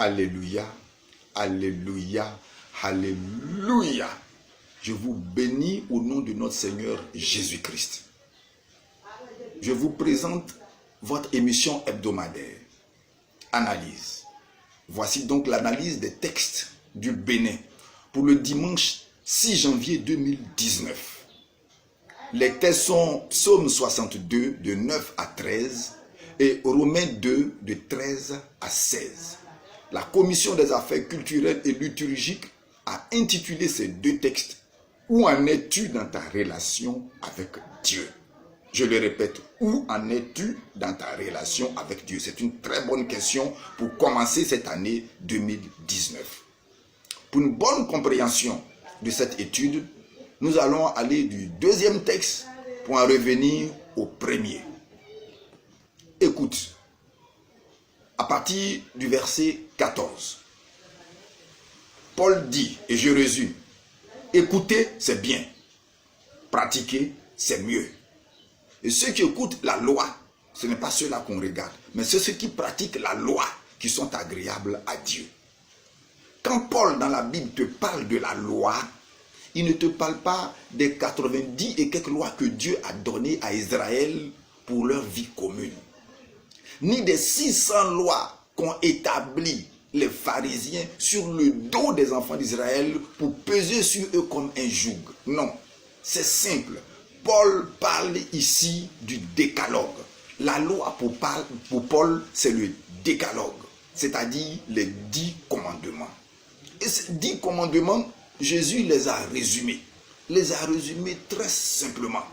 Alléluia, alléluia, alléluia. Je vous bénis au nom de notre Seigneur Jésus-Christ. Je vous présente votre émission hebdomadaire, Analyse. Voici donc l'analyse des textes du Bénin pour le dimanche 6 janvier 2019. Les textes sont Psaume 62 de 9 à 13 et Romains 2 de 13 à 16. La Commission des affaires culturelles et liturgiques a intitulé ces deux textes « Où en es-tu dans ta relation avec Dieu ?» Je le répète, où en es-tu dans ta relation avec Dieu? C'est une très bonne question pour commencer cette année 2019. Pour une bonne compréhension de cette étude, nous allons aller du deuxième texte pour en revenir au premier. Écoute, à partir du verset 14, Paul dit, et je résume, écouter c'est bien, pratiquer c'est mieux. Et ceux qui écoutent la loi, ce n'est pas ceux-là qu'on regarde, mais c'est ceux qui pratiquent la loi qui sont agréables à Dieu. Quand Paul dans la Bible te parle de la loi, il ne te parle pas des 90 et quelques lois que Dieu a données à Israël pour leur vie commune, ni des 600 lois qu'ont établies les pharisiens sur le dos des enfants d'Israël pour peser sur eux comme un joug. Non, c'est simple. Paul parle ici du décalogue. La loi pour Paul, c'est le décalogue, c'est-à-dire les 10 commandements. Et ces 10 commandements, Jésus les a résumés très simplement.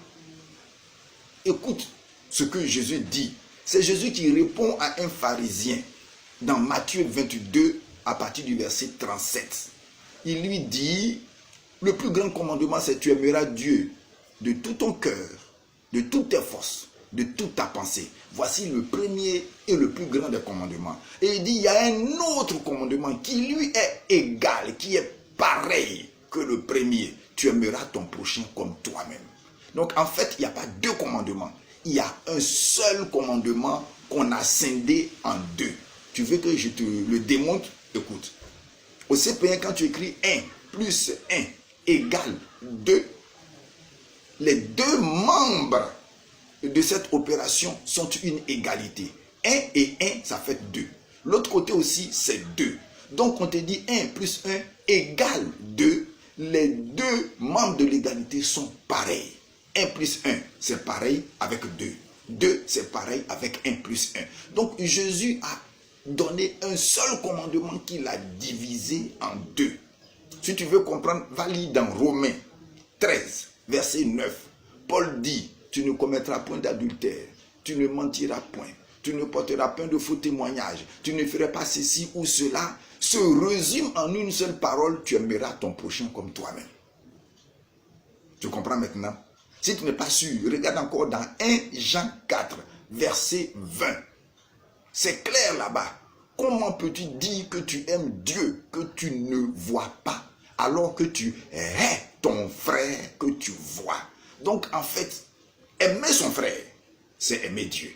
Écoute ce que Jésus dit. C'est Jésus qui répond à un pharisien dans Matthieu 22 à partir du verset 37. Il lui dit, le plus grand commandement, c'est tu aimeras Dieu de tout ton cœur, de toutes tes forces, de toute ta pensée. Voici le premier et le plus grand des commandements. Et il dit, il y a un autre commandement qui lui est égal, qui est pareil que le premier. Tu aimeras ton prochain comme toi-même. Donc en fait, il n'y a pas deux commandements. Il y a un seul commandement qu'on a scindé en deux. Tu veux que je te le démontre? Écoute. Au CP1, quand tu écris 1 plus 1 égale 2, les deux membres de cette opération sont une égalité. 1 et 1, ça fait 2. L'autre côté aussi, c'est 2. Donc, on te dit 1 plus 1 égale 2. Les deux membres de l'égalité sont pareils. 1 plus 1, c'est pareil avec 2. 2, c'est pareil avec 1 plus 1. Donc, Jésus a donné un seul commandement qu'il a divisé en deux. Si tu veux comprendre, va lire dans Romains 13, verset 9. Paul dit, tu ne commettras point d'adultère, tu ne mentiras point, tu ne porteras point de faux témoignages, tu ne feras pas ceci ou cela, se résume en une seule parole, tu aimeras ton prochain comme toi-même. Tu comprends maintenant? Si tu n'es pas sûr, regarde encore dans 1 Jean 4, verset 20. C'est clair là-bas. Comment peux-tu dire que tu aimes Dieu que tu ne vois pas, alors que tu hais ton frère que tu vois? Donc en fait, aimer son frère, c'est aimer Dieu.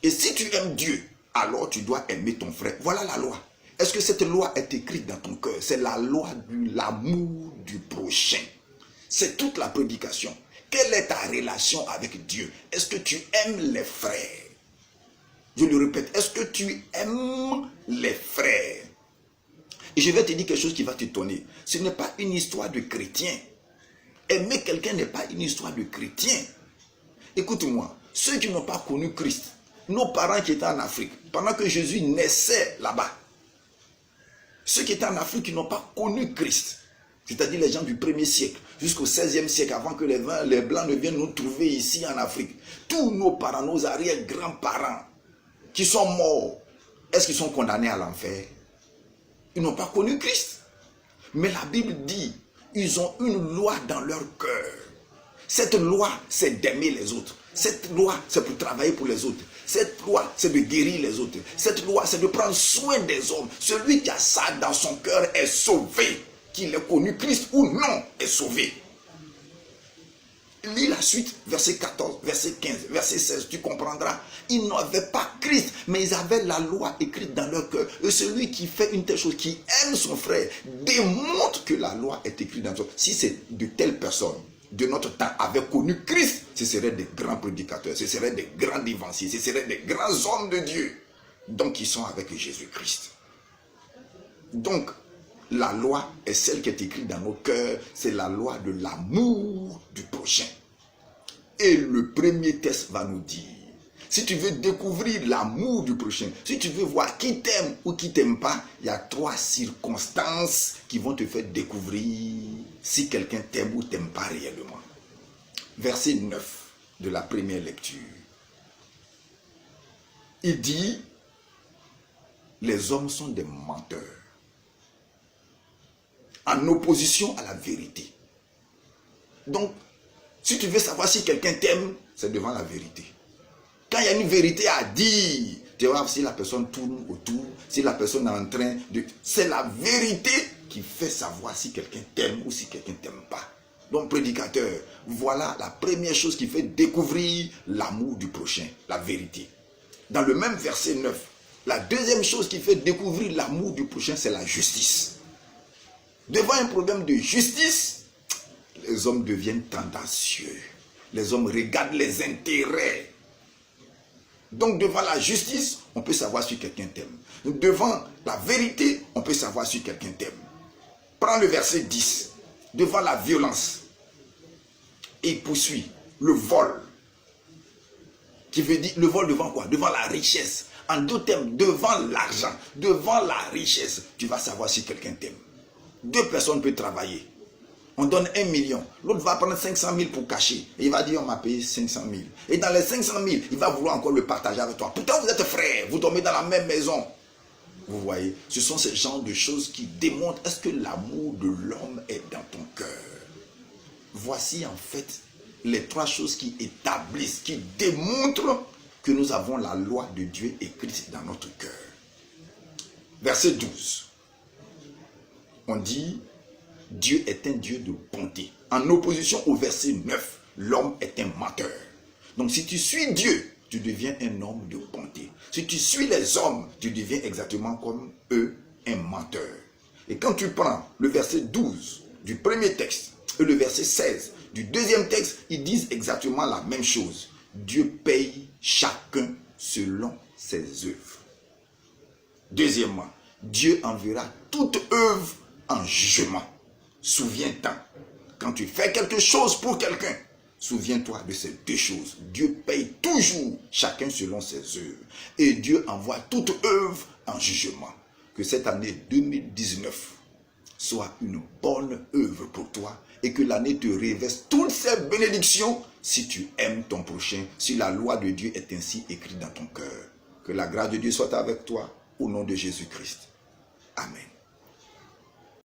Et si tu aimes Dieu, alors tu dois aimer ton frère. Voilà la loi. Est-ce que cette loi est écrite dans ton cœur? C'est la loi de l'amour du prochain. C'est toute la prédication. Quelle est ta relation avec Dieu? Est-ce que tu aimes les frères? Je le répète, est-ce que tu aimes les frères? Et je vais te dire quelque chose qui va t'étonner. Ce n'est pas une histoire de chrétien. Aimer quelqu'un n'est pas une histoire de chrétien. Écoute-moi, ceux qui n'ont pas connu Christ, nos parents qui étaient en Afrique, pendant que Jésus naissait là-bas, ceux qui étaient en Afrique qui n'ont pas connu Christ, c'est-à-dire les gens du 1er siècle, jusqu'au 16e siècle, avant que les Blancs ne viennent nous trouver ici en Afrique, tous nos parents, nos arrière-grands-parents, qui sont morts, est-ce qu'ils sont condamnés à l'enfer? Ils n'ont pas connu Christ. Mais la Bible dit, ils ont une loi dans leur cœur. Cette loi, c'est d'aimer les autres. Cette loi, c'est pour travailler pour les autres. Cette loi, c'est de guérir les autres. Cette loi, c'est de prendre soin des hommes. Celui qui a ça dans son cœur est sauvé. Qu'il ait connu Christ ou non, est sauvé. Lis la suite, verset 14, verset 15, verset 16, tu comprendras. Ils n'avaient pas Christ, mais ils avaient la loi écrite dans leur cœur. Et celui qui fait une telle chose, qui aime son frère, démontre que la loi est écrite dans son cœur. Si c'est de telles personnes de notre temps avaient connu Christ, ce seraient des grands prédicateurs, ce seraient des grands évanciers, ce seraient des grands hommes de Dieu. Donc ils sont avec Jésus-Christ. Donc, la loi est celle qui est écrite dans nos cœurs, c'est la loi de l'amour du prochain. Et le premier texte va nous dire, si tu veux découvrir l'amour du prochain, si tu veux voir qui t'aime ou qui t'aime pas, il y a 3 circonstances qui vont te faire découvrir si quelqu'un t'aime ou t'aime pas réellement. Verset 9 de la première lecture. Il dit, les hommes sont des menteurs, en opposition à la vérité. Donc, si tu veux savoir si quelqu'un t'aime, c'est devant la vérité. Quand il y a une vérité à dire, tu vas voir si la personne tourne autour, si la personne est en train de... C'est la vérité qui fait savoir si quelqu'un t'aime ou si quelqu'un ne t'aime pas. Donc, prédicateur, voilà la première chose qui fait découvrir l'amour du prochain, la vérité. Dans le même verset 9, la deuxième chose qui fait découvrir l'amour du prochain, c'est la justice. Devant un problème de justice, les hommes deviennent tendancieux. Les hommes regardent les intérêts. Donc devant la justice, on peut savoir si quelqu'un t'aime. Devant la vérité, on peut savoir si quelqu'un t'aime. Prends le verset 10. Devant la violence, et il poursuit le vol. Qui veut dire le vol devant quoi? Devant la richesse. En d'autres termes, devant l'argent, devant la richesse, tu vas savoir si quelqu'un t'aime. 2 personnes peuvent travailler. On donne 1 million. L'autre va prendre 500 000 pour cacher. Et il va dire, on m'a payé 500 000. Et dans les 500 000, il va vouloir encore le partager avec toi. Pourtant, vous êtes frères. Vous dormez dans la même maison. Vous voyez, ce sont ces genres de choses qui démontrent est-ce que l'amour de l'homme est dans ton cœur. Voici en fait les 3 choses qui établissent, qui démontrent que nous avons la loi de Dieu écrite dans notre cœur. Verset 12. On dit, Dieu est un Dieu de bonté. En opposition au verset 9, l'homme est un menteur. Donc si tu suis Dieu, tu deviens un homme de bonté. Si tu suis les hommes, tu deviens exactement comme eux, un menteur. Et quand tu prends le verset 12 du premier texte et le verset 16 du deuxième texte, ils disent exactement la même chose. Dieu paye chacun selon ses œuvres. Deuxièmement, Dieu enverra toute œuvre en jugement. Souviens-toi, quand tu fais quelque chose pour quelqu'un, souviens-toi de ces 2 choses. Dieu paye toujours chacun selon ses œuvres. Et Dieu envoie toute œuvre en jugement. Que cette année 2019 soit une bonne œuvre pour toi et que l'année te révèle toutes ces bénédictions si tu aimes ton prochain, si la loi de Dieu est ainsi écrite dans ton cœur. Que la grâce de Dieu soit avec toi au nom de Jésus-Christ. Amen.